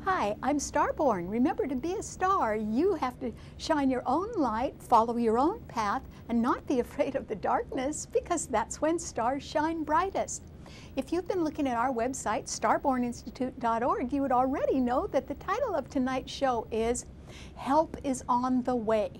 Hi, I'm Starborn. Remember, to be a star, you have to shine your own light, follow your own path, and not be afraid of the darkness, because that's when stars shine brightest. If you've been looking at our website, starborninstitute.org, you would already know that the title of tonight's show is Help is on the Way.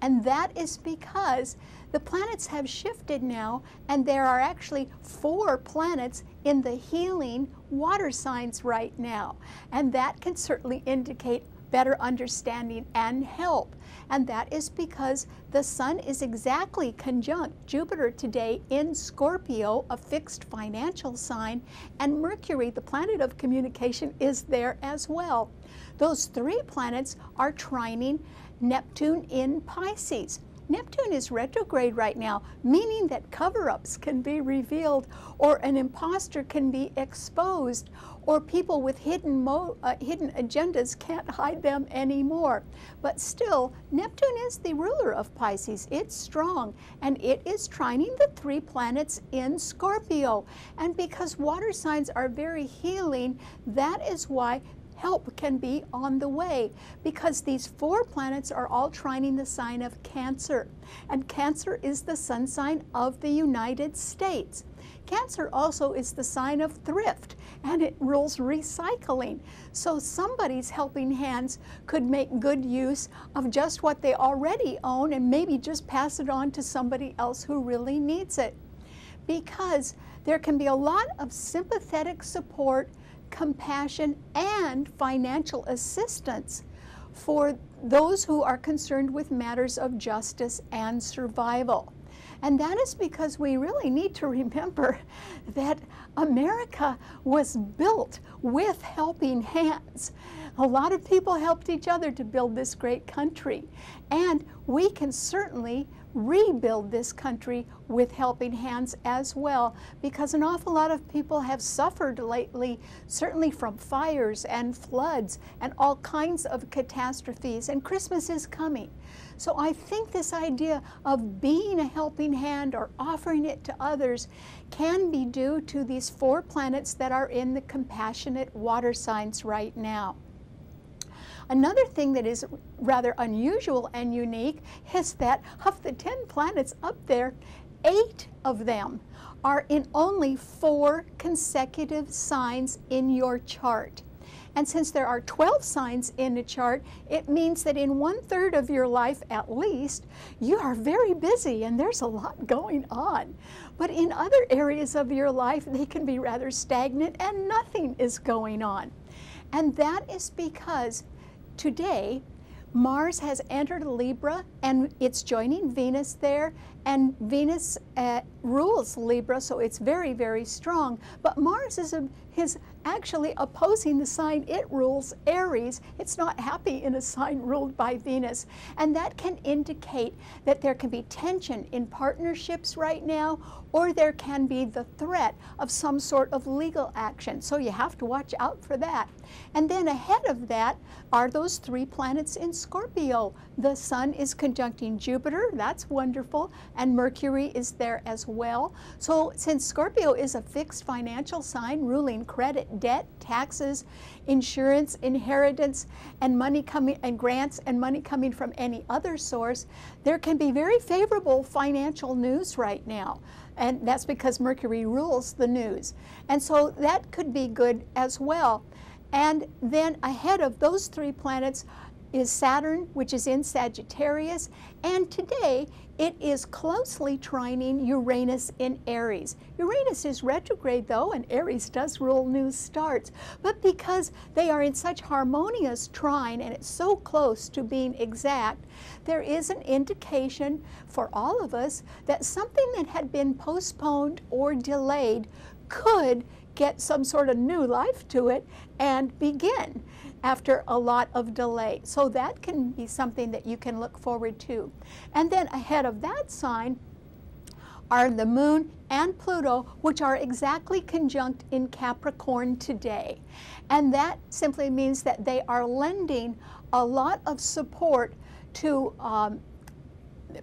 And that is because the planets have shifted now, and there are actually 4 planets in the healing water signs right now. And that can certainly indicate better understanding and help. And that is because the Sun is exactly conjunct Jupiter today in Scorpio, a fixed financial sign, and Mercury, the planet of communication, is there as well. Those 3 planets are trining Neptune in Pisces. Neptune is retrograde right now, meaning that cover-ups can be revealed, or an imposter can be exposed, or people with hidden agendas can't hide them anymore. But still, Neptune is the ruler of Pisces. It's strong, and it is trining the 3 planets in Scorpio. And because water signs are very healing, that is why help can be on the way, because these 4 planets are all trining the sign of Cancer. And Cancer is the sun sign of the United States. Cancer also is the sign of thrift, and it rules recycling. So somebody's helping hands could make good use of just what they already own and maybe just pass it on to somebody else who really needs it. Because there can be a lot of sympathetic support, compassion, and financial assistance for those who are concerned with matters of justice and survival. And that is because we really need to remember that America was built with helping hands. A lot of people helped each other to build this great country. And we can certainly rebuild this country with helping hands as well, because an awful lot of people have suffered lately, certainly from fires and floods and all kinds of catastrophes, and Christmas is coming. So I think this idea of being a helping hand or offering it to others can be due to these 4 planets that are in the compassionate water signs right now. Another thing that is rather unusual and unique is that of the 10 planets up there, 8 of them are in only 4 consecutive signs in your chart. And since there are 12 signs in a chart, it means that in 1/3 of your life at least, you are very busy and there's a lot going on. But in other areas of your life, they can be rather stagnant and nothing is going on. And that is because today, Mars has entered Libra, and it's joining Venus there, and Venus rules Libra, so it's very, very strong. But Mars is actually opposing the sign it rules, Aries. It's not happy in a sign ruled by Venus. And that can indicate that there can be tension in partnerships right now, or there can be the threat of some sort of legal action. So you have to watch out for that. And then ahead of that are those 3 planets in Scorpio. The Sun is conjuncting Jupiter, that's wonderful, and Mercury is there as well. So since Scorpio is a fixed financial sign ruling credit, debt, taxes, insurance, inheritance, and money coming, and grants and money coming from any other source, there can be very favorable financial news right now. And that's because Mercury rules the news. And so that could be good as well. And then ahead of those 3 planets is Saturn, which is in Sagittarius, and today it is closely trining Uranus in Aries. Uranus is retrograde though, and Aries does rule new starts, but because they are in such harmonious trine and it's so close to being exact, there is an indication for all of us that something that had been postponed or delayed could get some sort of new life to it and begin after a lot of delay. So that can be something that you can look forward to. And then ahead of that sign are the Moon and Pluto, which are exactly conjunct in Capricorn today. And that simply means that they are lending a lot of support to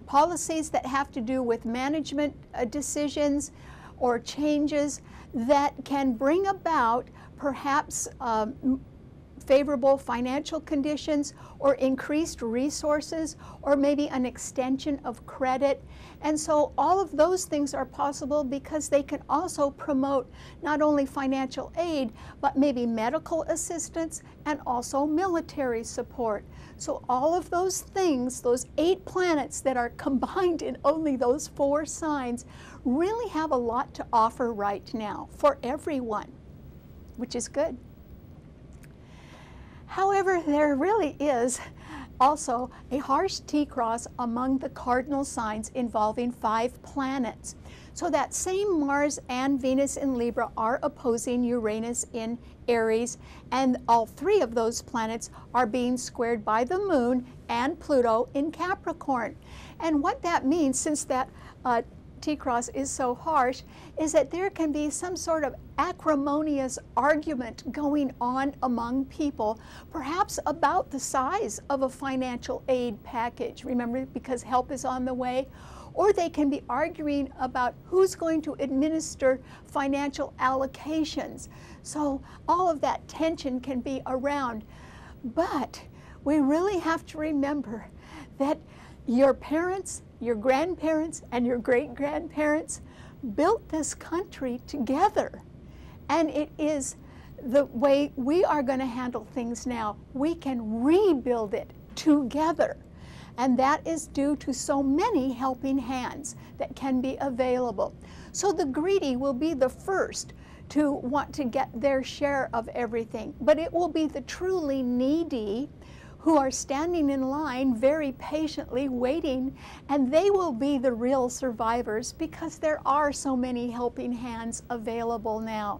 policies that have to do with management decisions or changes that can bring about perhaps favorable financial conditions or increased resources or maybe an extension of credit. And so all of those things are possible because they can also promote not only financial aid, but maybe medical assistance and also military support. So all of those things, those 8 planets that are combined in only those 4 signs, really have a lot to offer right now for everyone, which is good. However, there really is also a harsh T-cross among the cardinal signs involving 5 planets. So that same Mars and Venus in Libra are opposing Uranus in Aries, and all 3 of those planets are being squared by the Moon and Pluto in Capricorn. And what that means, since that T-cross is so harsh, is that there can be some sort of acrimonious argument going on among people, perhaps about the size of a financial aid package. Remember, because help is on the way. Or they can be arguing about who's going to administer financial allocations. So all of that tension can be around. But we really have to remember that your parents, your grandparents, and your great-grandparents built this country together. And it is the way we are going to handle things now. We can rebuild it together. And that is due to so many helping hands that can be available. So the greedy will be the first to want to get their share of everything, but it will be the truly needy who are standing in line very patiently waiting, and they will be the real survivors because there are so many helping hands available now.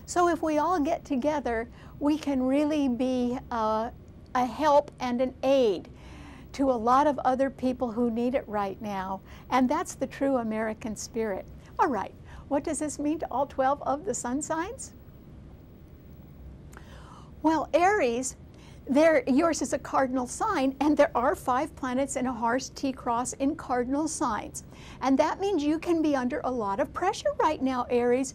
So if we all get together, we can really be a help and an aid to a lot of other people who need it right now. And that's the true American spirit. All right, what does this mean to all 12 of the sun signs? Well, Aries, yours is a cardinal sign, and there are 5 planets in a harsh T-cross in cardinal signs. And that means you can be under a lot of pressure right now, Aries.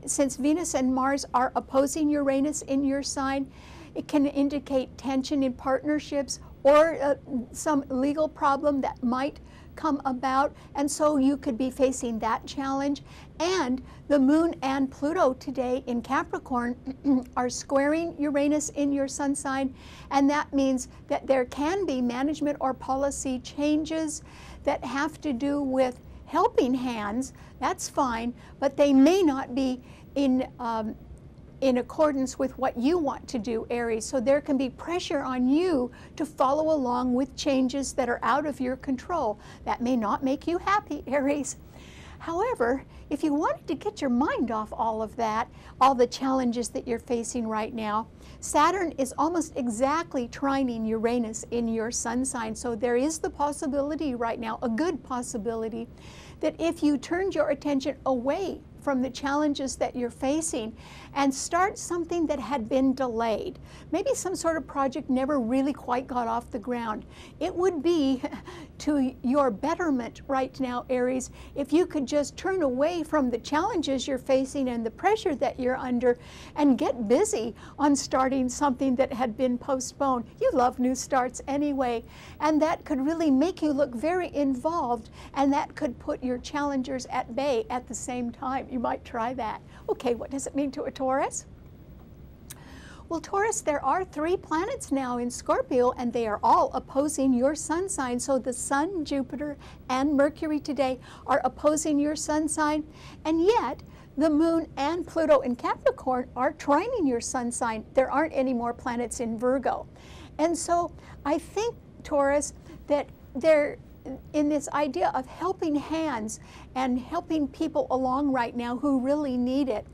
Since Venus and Mars are opposing Uranus in your sign, it can indicate tension in partnerships or some legal problem that might come about, and so you could be facing that challenge. And the Moon and Pluto today in Capricorn are squaring Uranus in your sun sign, and that means that there can be management or policy changes that have to do with helping hands. That's fine, but they may not be in accordance with what you want to do, Aries. So there can be pressure on you to follow along with changes that are out of your control. That may not make you happy, Aries. However, if you wanted to get your mind off all of that, all the challenges that you're facing right now, Saturn is almost exactly trining Uranus in your sun sign. So there is the possibility right now, a good possibility, that if you turned your attention away from the challenges that you're facing and start something that had been delayed, maybe some sort of project never really quite got off the ground, it would be to your betterment right now, Aries, if you could just turn away from the challenges you're facing and the pressure that you're under and get busy on starting something that had been postponed. You love new starts anyway, and that could really make you look very involved, and that could put your challengers at bay at the same time. You might try that. Okay, what does it mean to a Taurus? Well, Taurus, there are 3 planets now in Scorpio, and they are all opposing your sun sign. So the Sun, Jupiter, and Mercury today are opposing your sun sign, and yet the Moon and Pluto in Capricorn are trining your sun sign. There aren't any more planets in Virgo. And so I think, Taurus, that in this idea of helping hands and helping people along right now who really need it,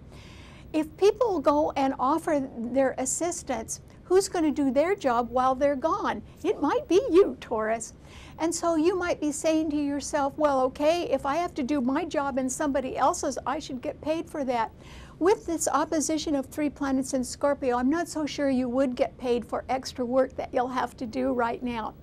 if people go and offer their assistance, who's going to do their job while they're gone? It might be you, Taurus. And so you might be saying to yourself, well, okay, if I have to do my job and somebody else's, I should get paid for that. With this opposition of 3 planets in Scorpio, I'm not so sure you would get paid for extra work that you'll have to do right now.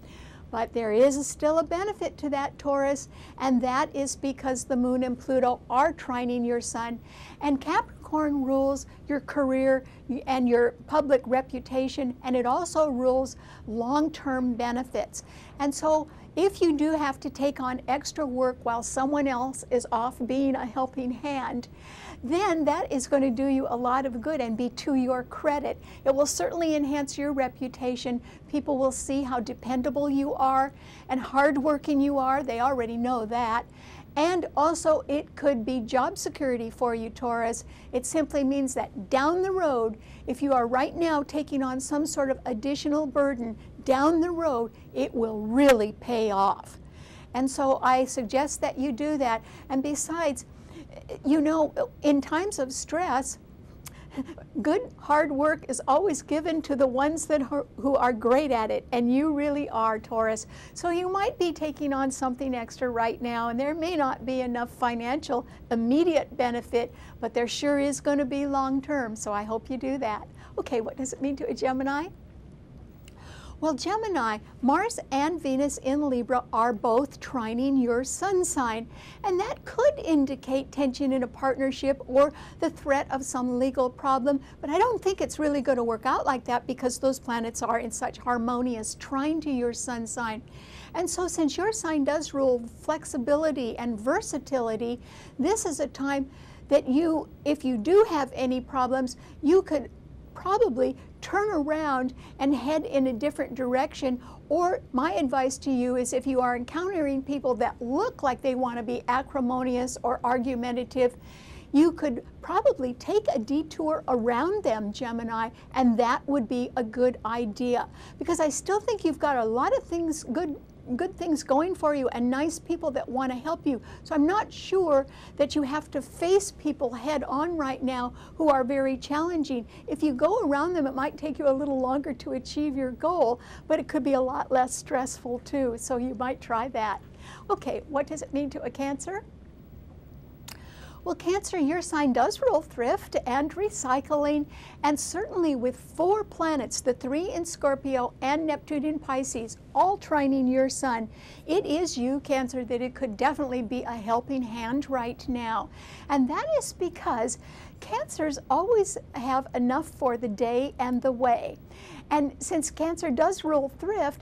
But there is still a benefit to that, Taurus, and that is because the Moon and Pluto are trining your sun. And Capricorn Capricorn rules your career and your public reputation, and it also rules long-term benefits. And so if you do have to take on extra work while someone else is off being a helping hand, then that is going to do you a lot of good and be to your credit. It will certainly enhance your reputation. People will see how dependable you are and hardworking you are. They already know that. And also it could be job security for you, Taurus. It simply means that down the road, if you are right now taking on some sort of additional burden, down the road, it will really pay off. And so I suggest that you do that. And besides, you know, in times of stress, good hard work is always given to the ones who are great at it, and you really are, Taurus. So you might be taking on something extra right now, and there may not be enough financial immediate benefit, but there sure is going to be long term, so I hope you do that. Okay, what does it mean to a Gemini? Well, Gemini, Mars and Venus in Libra are both trining your sun sign, and that could indicate tension in a partnership or the threat of some legal problem, but I don't think it's really going to work out like that because those planets are in such harmonious trine to your sun sign. And so since your sign does rule flexibility and versatility, this is a time that you, if you do have any problems, you could probably turn around and head in a different direction. Or my advice to you is, if you are encountering people that look like they want to be acrimonious or argumentative, you could probably take a detour around them, Gemini, and that would be a good idea. Because I still think you've got a lot of things, good things going for you and nice people that want to help you. So I'm not sure that you have to face people head on right now who are very challenging. If you go around them, it might take you a little longer to achieve your goal, but it could be a lot less stressful too. So you might try that. Okay, what does it mean to a Cancer? Well, Cancer, your sign does rule thrift and recycling, and certainly with 4 planets, the 3 in Scorpio and Neptune in Pisces, all trining your sun, it is you, Cancer, that it could definitely be a helping hand right now. And that is because Cancers always have enough for the day and the way. And since Cancer does rule thrift,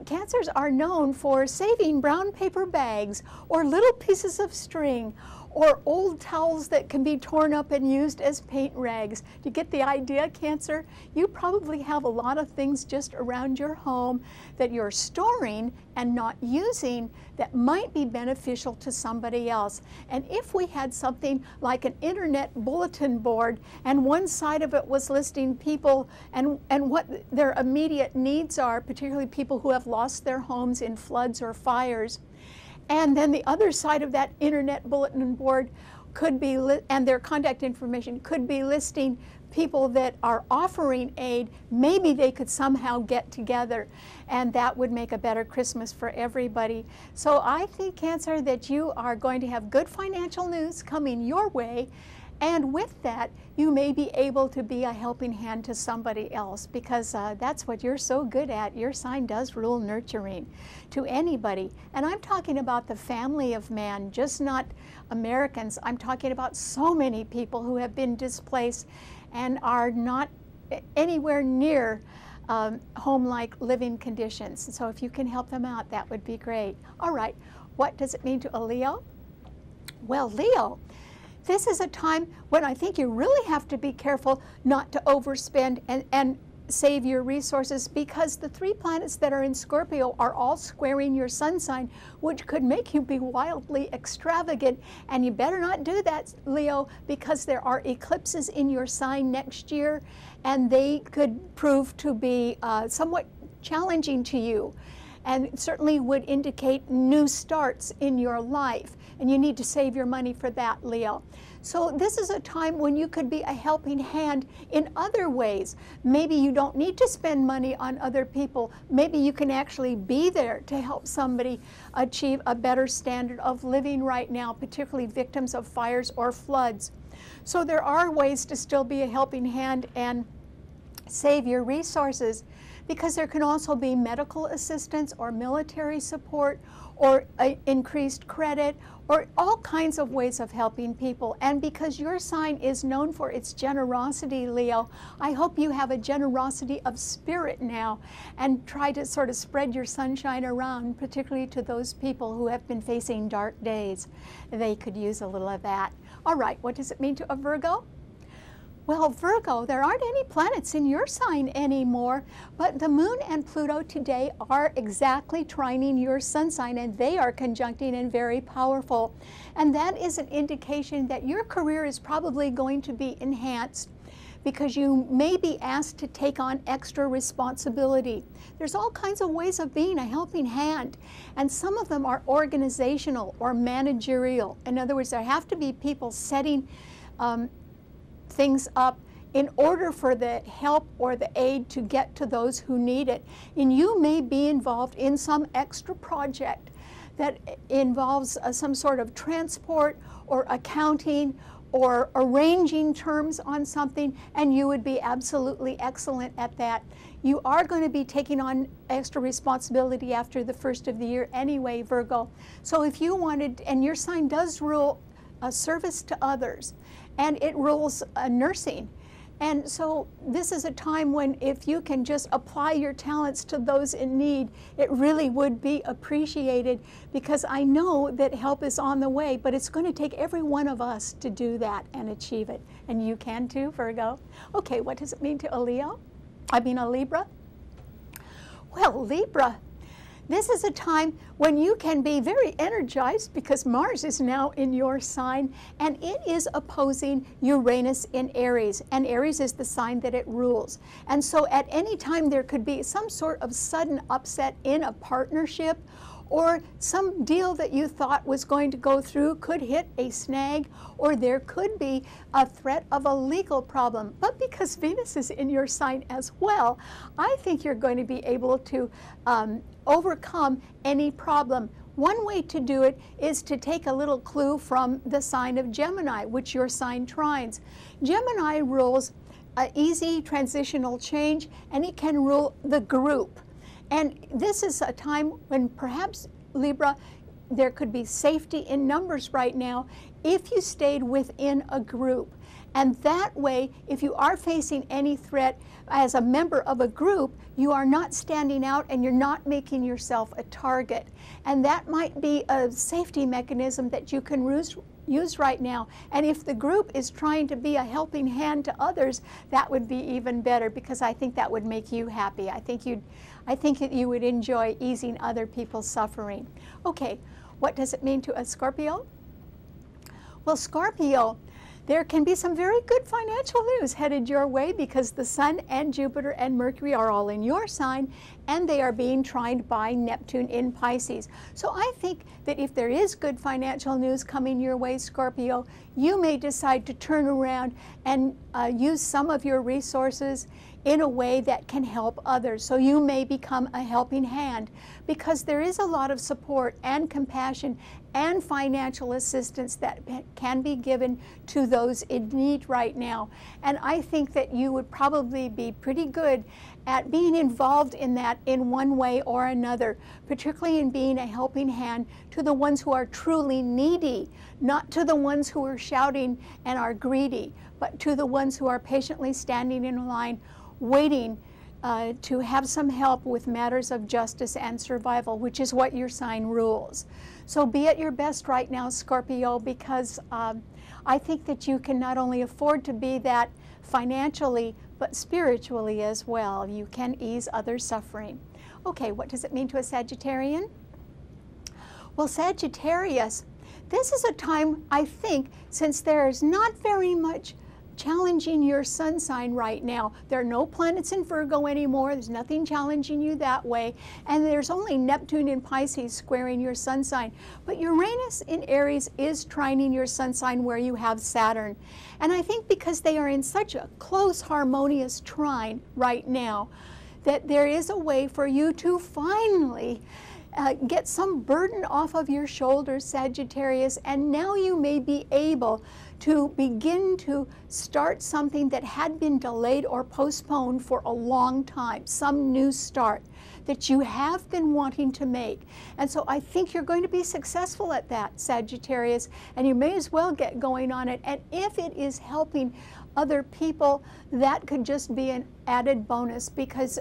Cancers are known for saving brown paper bags or little pieces of string or old towels that can be torn up and used as paint rags. Do you get the idea, Cancer? You probably have a lot of things just around your home that you're storing and not using that might be beneficial to somebody else. And if we had something like an internet bulletin board, and one side of it was listing people and what their immediate needs are, particularly people who have lost their homes in floods or fires, and then the other side of that internet bulletin board could be, and their contact information could be listing people that are offering aid, maybe they could somehow get together, and that would make a better Christmas for everybody. So I think, Cancer, that you are going to have good financial news coming your way, and with that, you may be able to be a helping hand to somebody else, because that's what you're so good at. Your sign does rule nurturing to anybody. And I'm talking about the family of man, just not Americans. I'm talking about so many people who have been displaced and are not anywhere near home-like living conditions. So if you can help them out, that would be great. All right, what does it mean to a Leo? Well, Leo, this is a time when I think you really have to be careful not to overspend and save your resources, because the 3 planets that are in Scorpio are all squaring your sun sign, which could make you be wildly extravagant. And you better not do that, Leo, because there are eclipses in your sign next year, and they could prove to be somewhat challenging to you, and certainly would indicate new starts in your life. And you need to save your money for that, Leo. So this is a time when you could be a helping hand in other ways. Maybe you don't need to spend money on other people. Maybe you can actually be there to help somebody achieve a better standard of living right now, particularly victims of fires or floods. So there are ways to still be a helping hand, and save your resources, because there can also be medical assistance or military support or increased credit or all kinds of ways of helping people. And because your sign is known for its generosity, Leo, I hope you have a generosity of spirit now and try to sort of spread your sunshine around, particularly to those people who have been facing dark days. They could use a little of that. All right, what does it mean to a Virgo? Well, Virgo, there aren't any planets in your sign anymore, but the Moon and Pluto today are exactly trining your sun sign, and they are conjuncting and very powerful. And that is an indication that your career is probably going to be enhanced because you may be asked to take on extra responsibility. There's all kinds of ways of being a helping hand, and some of them are organizational or managerial. In other words, there have to be people setting things up in order for the help or the aid to get to those who need it. And you may be involved in some extra project that involves some sort of transport or accounting or arranging terms on something, and you would be absolutely excellent at that. You are going to be taking on extra responsibility after the first of the year anyway, Virgo. So if you wanted, and your sign does rule a service to others, and it rules nursing. And so this is a time when if you can just apply your talents to those in need, it really would be appreciated, because I know that help is on the way, but it's going to take every one of us to do that and achieve it. And you can too, Virgo. Okay, what does it mean to a Leo? I mean a Libra? Well, Libra, this is a time when you can be very energized because Mars is now in your sign, and it is opposing Uranus in Aries, and Aries is the sign that it rules. And so at any time there could be some sort of sudden upset in a partnership, or some deal that you thought was going to go through could hit a snag, or there could be a threat of a legal problem. But because Venus is in your sign as well, I think you're going to be able to overcome any problem. One way to do it is to take a little clue from the sign of Gemini, which your sign trines. Gemini rules easy transitional change, and it can rule the group. And this is a time when perhaps, Libra, there could be safety in numbers right now if you stayed within a group. And that way, if you are facing any threat as a member of a group, you are not standing out and you're not making yourself a target. And that might be a safety mechanism that you can use right now. And if the group is trying to be a helping hand to others, that would be even better, because I think that would make you happy. I think that you would enjoy easing other people's suffering. Okay, what does it mean to a Scorpio? Well, Scorpio, there can be some very good financial news headed your way, because the Sun and Jupiter and Mercury are all in your sign, and they are being trined by Neptune in Pisces. So I think that if there is good financial news coming your way, Scorpio, you may decide to turn around and use some of your resources in a way that can help others. So you may become a helping hand, because there is a lot of support and compassion and financial assistance that can be given to those in need right now. And I think that you would probably be pretty good at being involved in that in one way or another, particularly in being a helping hand to the ones who are truly needy, not to the ones who are shouting and are greedy, but to the ones who are patiently standing in line, waiting to have some help with matters of justice and survival, which is what your sign rules. So be at your best right now, Scorpio, because I think that you can not only afford to be that financially, but spiritually as well. You can ease others' suffering. Okay, what does it mean to a Sagittarian? Well, Sagittarius, this is a time, I think, since there's not very much challenging your sun sign right now. There are no planets in Virgo anymore. There's nothing challenging you that way. And there's only Neptune in Pisces squaring your sun sign. But Uranus in Aries is trining your sun sign where you have Saturn. And I think because they are in such a close, harmonious trine right now, that there is a way for you to finally get some burden off of your shoulders, Sagittarius, and now you may be able to begin to start something that had been delayed or postponed for a long time, some new start that you have been wanting to make. And so I think you're going to be successful at that, Sagittarius, and you may as well get going on it. And if it is helping other people, that could just be an added bonus, because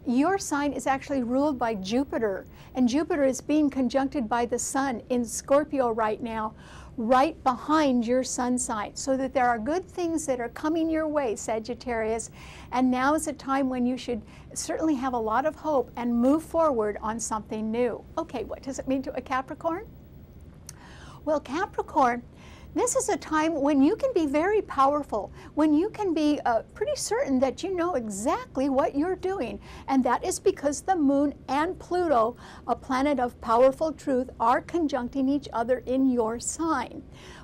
your sign is actually ruled by Jupiter, and Jupiter is being conjuncted by the Sun in Scorpio right now, right behind your sun sign, so that there are good things that are coming your way, Sagittarius, and now is a time when you should certainly have a lot of hope and move forward on something new. Okay, what does it mean to a Capricorn? Well, Capricorn, this is a time when you can be very powerful, when you can be pretty certain that you know exactly what you're doing. And that is because the Moon and Pluto, a planet of powerful truth, are conjuncting each other in your sign.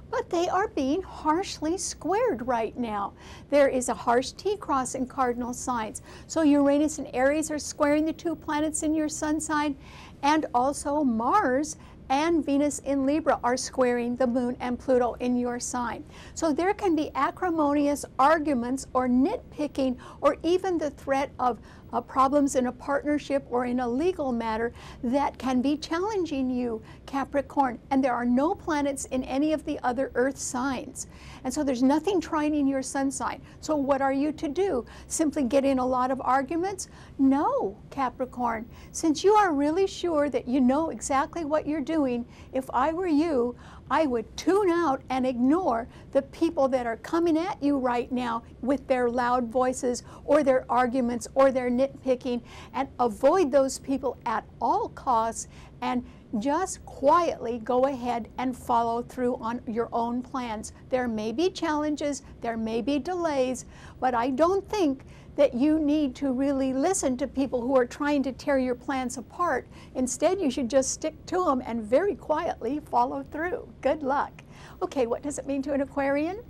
But they are being harshly squared right now. There is a harsh T-cross in cardinal signs. So Uranus and Aries are squaring the two planets in your sun sign, and also Mars and Venus in Libra are squaring the Moon and Pluto in your sign. So there can be acrimonious arguments or nitpicking, or even the threat of problems in a partnership or in a legal matter that can be challenging you, Capricorn. And there are no planets in any of the other Earth signs. And so there's nothing trining your sun sign. So what are you to do? Simply get in a lot of arguments? No, Capricorn. Since you are really sure that you know exactly what you're doing, if I were you, I would tune out and ignore the people that are coming at you right now with their loud voices or their arguments or their nitpicking, and avoid those people at all costs, and just quietly go ahead and follow through on your own plans. There may be challenges, there may be delays, but I don't think that you need to really listen to people who are trying to tear your plans apart. Instead, you should just stick to them and very quietly follow through. Good luck. Okay, what does it mean to an Aquarian?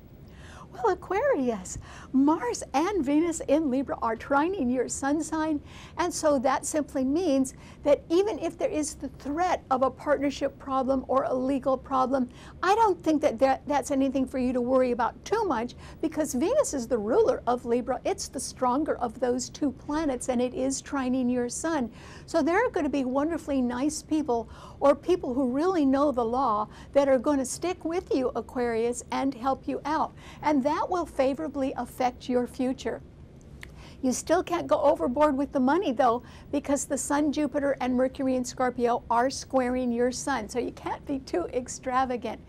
Well, Aquarius, Mars and Venus in Libra are trining your sun sign, and so that simply means that even if there is the threat of a partnership problem or a legal problem, I don't think that that's anything for you to worry about too much, because Venus is the ruler of Libra. It's the stronger of those two planets, and it is trining your sun. So there are going to be wonderfully nice people, or people who really know the law, that are going to stick with you, Aquarius, and help you out. And that will favorably affect your future. You still can't go overboard with the money, though, because the Sun, Jupiter, and Mercury in Scorpio are squaring your sun. So you can't be too extravagant.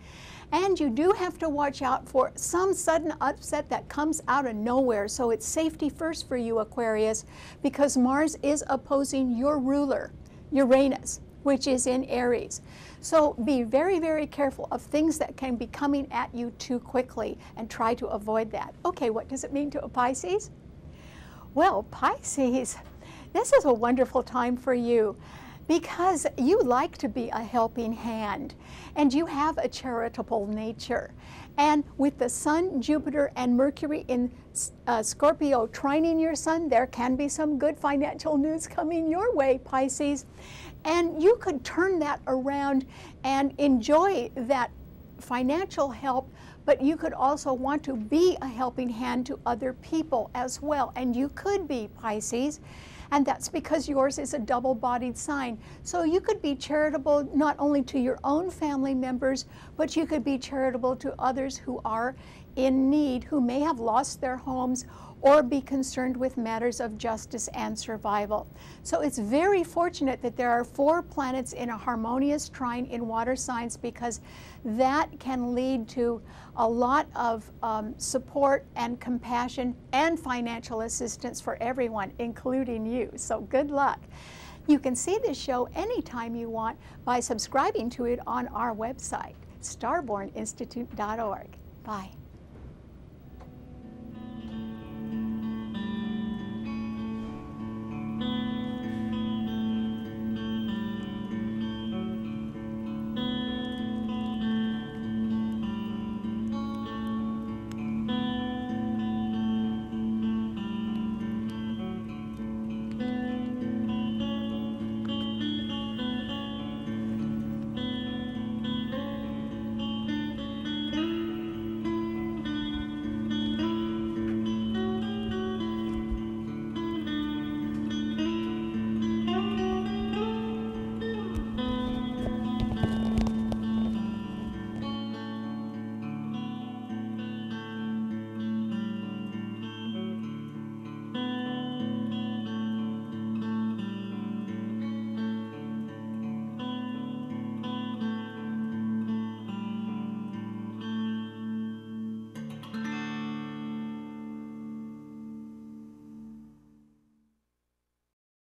And you do have to watch out for some sudden upset that comes out of nowhere. So it's safety first for you, Aquarius, because Mars is opposing your ruler, Uranus, which is in Aries. So be very, very careful of things that can be coming at you too quickly, and try to avoid that. Okay, what does it mean to a Pisces? Well, Pisces, this is a wonderful time for you, because you like to be a helping hand, and you have a charitable nature. And with the Sun, Jupiter, and Mercury in Scorpio trining your sun, there can be some good financial news coming your way, Pisces. And you could turn that around and enjoy that financial help, but you could also want to be a helping hand to other people as well. And you could be, Pisces. And that's because yours is a double-bodied sign. So you could be charitable not only to your own family members, but you could be charitable to others who are in need, who may have lost their homes, or be concerned with matters of justice and survival. So it's very fortunate that there are 4 planets in a harmonious trine in water signs, because that can lead to a lot of support and compassion and financial assistance for everyone, including you. So good luck. You can see this show anytime you want by subscribing to it on our website, starborninstitute.org. Bye.